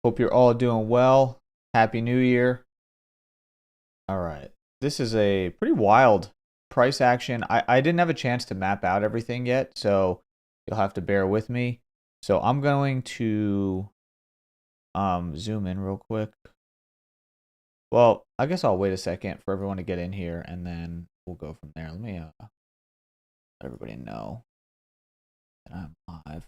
Hope you're all doing well. Happy New Year. All right. This is a pretty wild price action. I didn't have a chance to map out everything yet, so you'll have to bear with me. So I'm going to zoom in real quick. Well, I guess I'll wait a second for everyone to get in here, and then we'll go from there. Let me let everybody know that I'm live.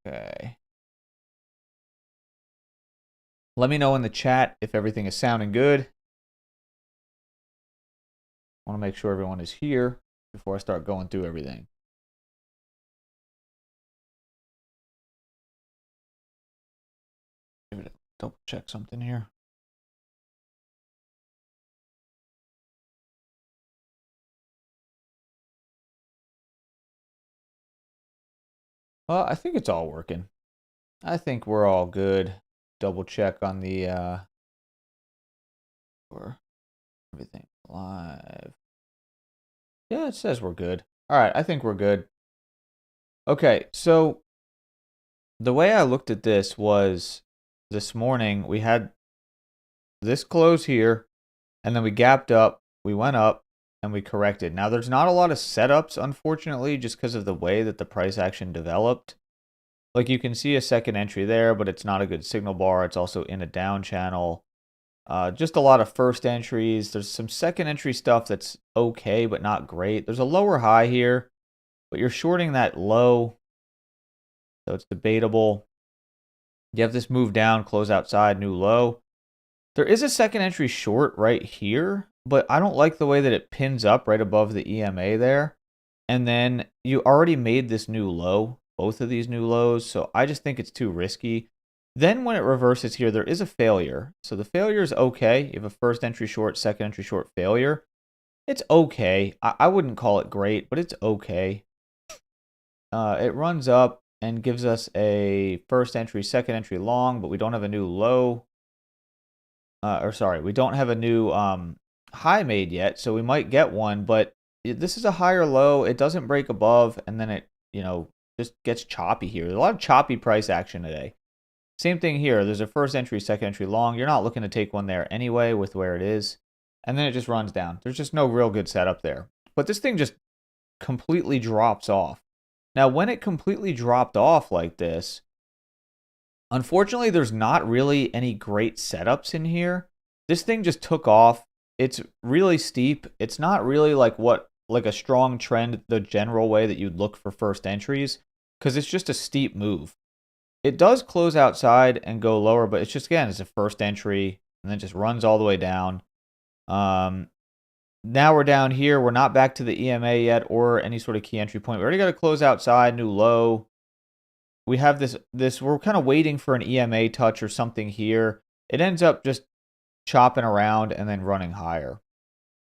Okay. Let me know in the chat if everything is sounding good. I want to make sure everyone is here before I start going through everything. Give it a double check something here. Well, I think it's all working. I think we're all good. Double check on the for everything live. Yeah, it says we're good. All right, I think we're good. Okay, so the way I looked at this was this morning we had this close here, and then we gapped up, we went up, and we corrected. Now, there's not a lot of setups, unfortunately, just because of the way that the price action developed. Like, you can see a second entry there, but it's not a good signal bar. It's also in a down channel. Just a lot of first entries. There's some second entry stuff that's okay, but not great. There's a lower high here, but you're shorting that low, so it's debatable. You have this move down, close outside, new low. There is a second entry short right here, but I don't like the way that it pins up right above the EMA there. And then you already made this new low, both of these new lows, so I just think it's too risky. Then when it reverses here, there is a failure. So the failure is okay. You have a first entry short, second entry short failure. It's okay. I wouldn't call it great, but it's okay. It runs up and gives us a first entry, second entry long, but we don't have a new low. We don't have a new high made yet, so we might get one, but this is a higher low. It doesn't break above, and then it, just gets choppy here. There's a lot of choppy price action today. Same thing here. There's a first entry, second entry long. You're not looking to take one there anyway with where it is. And then it just runs down. There's just no real good setup there. But this thing just completely drops off. Now, when it completely dropped off like this, unfortunately, there's not really any great setups in here. This thing just took off. It's really steep. It's not really like a strong trend, the general way that you'd look for first entries, because it's just a steep move. It does close outside and go lower, but it's just, again, it's a first entry and then just runs all the way down. Now we're down here. We're not back to the EMA yet or any sort of key entry point. We already got a close outside, new low. We have this. We're kind of waiting for an EMA touch or something here. It ends up just chopping around and then running higher.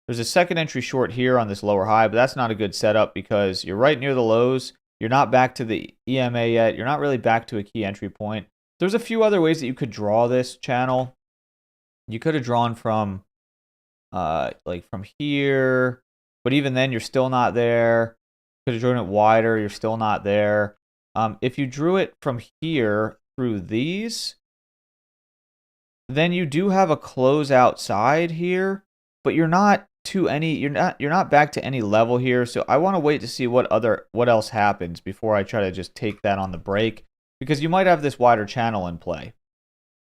There's a second entry short here on this lower high, but that's not a good setup because you're right near the lows. You're not back to the EMA yet. You're not really back to a key entry point. There's a few other ways that you could draw this channel. You could have drawn from from here, but even then you're still not there. Could have drawn it wider. You're still not there. If you drew it from here through these, then you do have a close outside here, but you're not back to any level here. So I want to wait to see what else happens before I try to just take that on the break, because you might have this wider channel in play.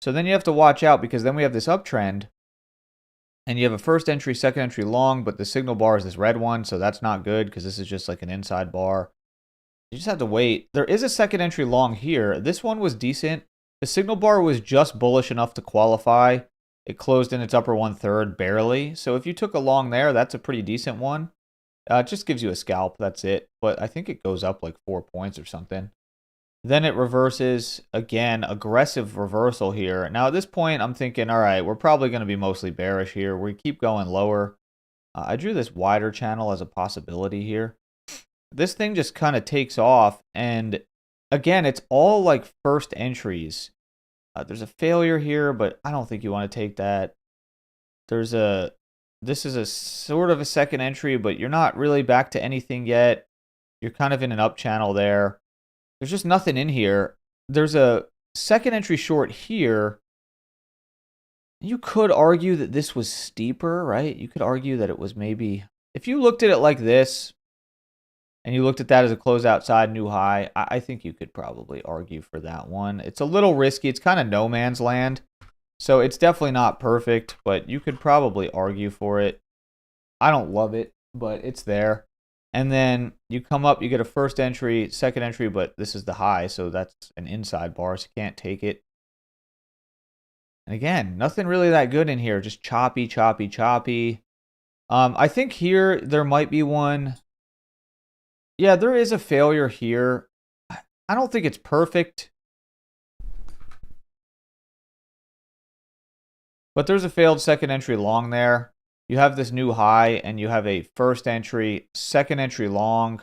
So then you have to watch out, because then we have this uptrend and you have a first entry, second entry long, but the signal bar is this red one, so that's not good because this is just like an inside bar. You just have to wait. There is a second entry long here. This one was decent. The signal bar was just bullish enough to qualify. It closed in its upper 1/3 barely. So if you took a long there, that's a pretty decent one. It just gives you a scalp. That's it. But I think it goes up like 4 points or something. Then it reverses. Again, aggressive reversal here. Now at this point, I'm thinking, all right, we're probably going to be mostly bearish here. We keep going lower. I drew this wider channel as a possibility here. This thing just kind of takes off. And again, it's all like first entries. There's a failure here, but I don't think you want to take that. There's a This is a sort of a second entry, but you're not really back to anything yet. You're kind of in an up channel there. There's just nothing in here. There's a second entry short here. You could argue that this was steeper, right? You could argue that it was maybe, if you looked at it like this, and you looked at that as a closeout side new high, I think you could probably argue for that one. It's a little risky. It's kind of no man's land. So it's definitely not perfect, but you could probably argue for it. I don't love it, but it's there. And then you come up, you get a first entry, second entry, but this is the high, so that's an inside bar, so you can't take it. And again, nothing really that good in here, just choppy, choppy, choppy. I think here there might be one. Yeah, there is a failure here. I don't think it's perfect, but there's a failed second entry long there. You have this new high, and you have a first entry, second entry long,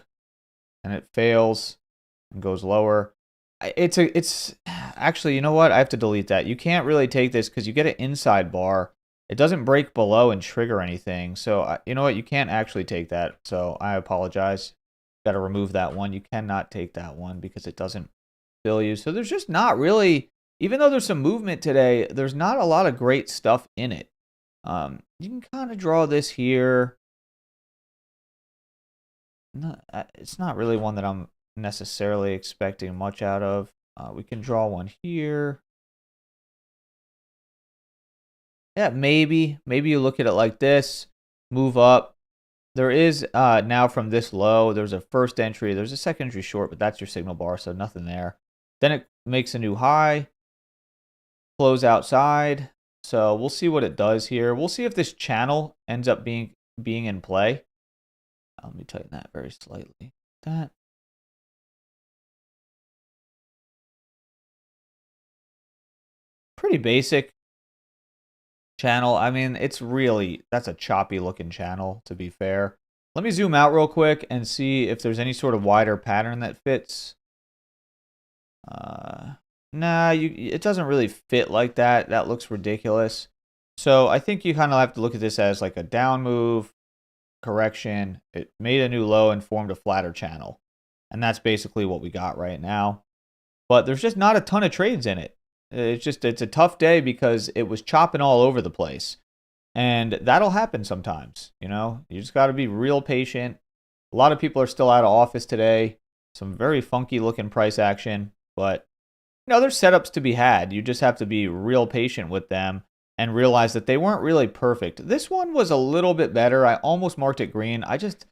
and it fails and goes lower. It's actually, you know what? I have to delete that. You can't really take this because you get an inside bar. It doesn't break below and trigger anything. So you know what? You can't actually take that. So I apologize. Got to remove that one. You cannot take that one because it doesn't fill you. So there's just not really, even though there's some movement today, there's not a lot of great stuff in it. You can kind of draw this here. No, it's not really one that I'm necessarily expecting much out of. We can draw one here. Yeah, maybe you look at it like this, move up. There is now from this low, there's a first entry, there's a second entry short, but that's your signal bar, so nothing there. Then it makes a new high, close outside. So we'll see what it does here. We'll see if this channel ends up being in play. Let me tighten that very slightly. That. Pretty basic channel. I mean, it's really, that's a choppy looking channel, to be fair. Let me zoom out real quick and see if there's any sort of wider pattern that fits. Nah, it doesn't really fit like that. That looks ridiculous. So I think you kind of have to look at this as like a down move, correction. It made a new low and formed a flatter channel. And that's basically what we got right now. But there's just not a ton of trades in it. It's a tough day because it was chopping all over the place. And that'll happen sometimes, you know? You just got to be real patient. A lot of people are still out of office today. Some very funky looking price action, but you know, there's setups to be had. You just have to be real patient with them and realize that they weren't really perfect. This one was a little bit better. I almost marked it green. I didn't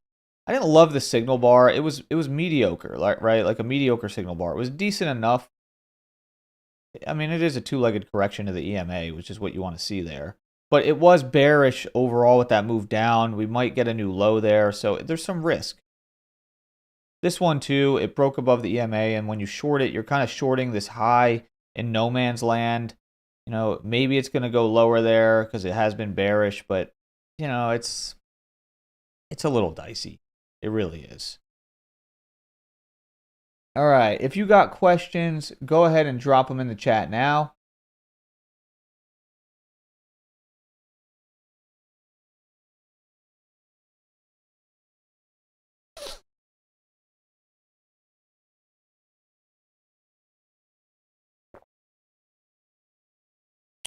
love the signal bar. It was mediocre, right? Like a mediocre signal bar. It was decent enough. I mean, it is a two-legged correction to the EMA, which is what you want to see there. But it was bearish overall with that move down. We might get a new low there, so there's some risk. This one, too, it broke above the EMA, and when you short it, you're kind of shorting this high in no man's land. You know, maybe it's going to go lower there because it has been bearish, but, you know, it's a little dicey. It really is. All right, if you got questions, go ahead and drop them in the chat now.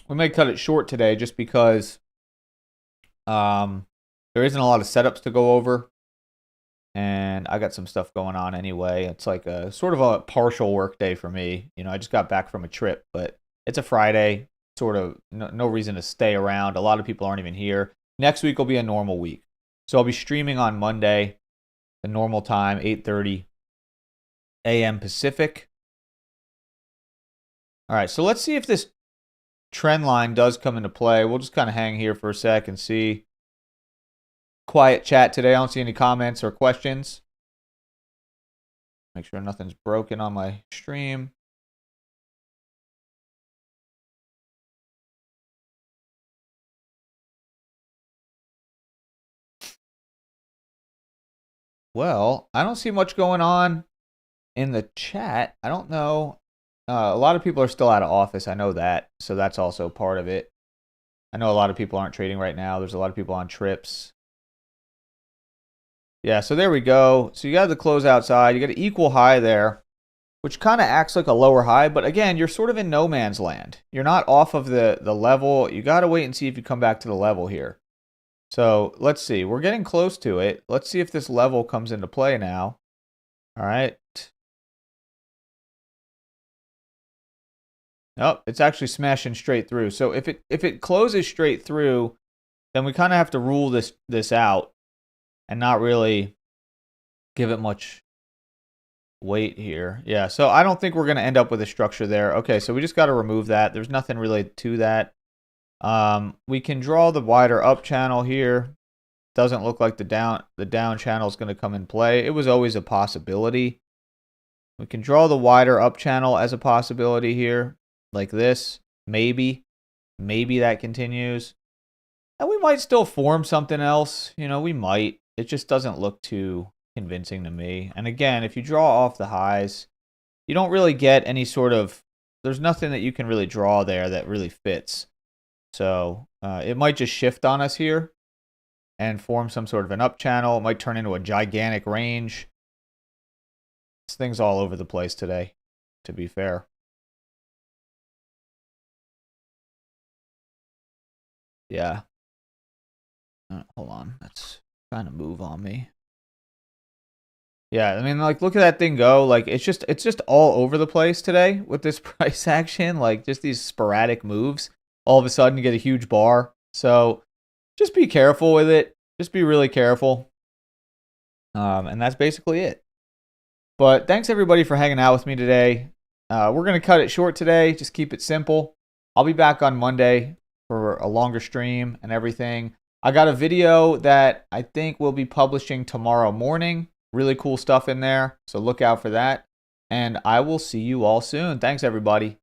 We may cut it short today just because there isn't a lot of setups to go over. And I got some stuff going on anyway. It's like a sort of a partial work day for me. You know, I just got back from a trip, but it's a Friday, sort of no reason to stay around. A lot of people aren't even here. Next week will be a normal week. So I'll be streaming on Monday, the normal time, 8:30 a.m. Pacific. All right, so let's see if this trend line does come into play. We'll just kind of hang here for a sec and see. Quiet chat today. I don't see any comments or questions. Make sure nothing's broken on my stream. Well, I don't see much going on in the chat. I don't know. A lot of people are still out of office. I know that. So that's also part of it. I know a lot of people aren't trading right now. There's a lot of people on trips. Yeah, so there we go. So you got the closeout side. You got an equal high there, which kind of acts like a lower high. But again, you're sort of in no man's land. You're not off of the level. You got to wait and see if you come back to the level here. So let's see. We're getting close to it. Let's see if this level comes into play now. All right. Nope, it's actually smashing straight through. So if it closes straight through, then we kind of have to rule this out and not really give it much weight here. Yeah, so I don't think we're going to end up with a structure there. Okay, so we just got to remove that. There's nothing really to that. We can draw the wider up channel here. Doesn't look like the down channel is going to come in play. It was always a possibility. We can draw the wider up channel as a possibility here, like this. Maybe that continues. And we might still form something else. You know, we might. It just doesn't look too convincing to me. And again, if you draw off the highs, you don't really get any sort of, there's nothing that you can really draw there that really fits. So it might just shift on us here and form some sort of an up channel. It might turn into a gigantic range. This thing's all over the place today, to be fair. Yeah. Hold on. That's trying to move on me. Yeah, I mean, like, look at that thing go. Like, it's just all over the place today with this price action. Like, just these sporadic moves. All of a sudden, you get a huge bar. So, just be careful with it. Just be really careful. And that's basically it. But thanks, everybody, for hanging out with me today. We're going to cut it short today. Just keep it simple. I'll be back on Monday for a longer stream and everything. I got a video that I think we'll be publishing tomorrow morning. Really cool stuff in there, so look out for that. And I will see you all soon. Thanks, everybody.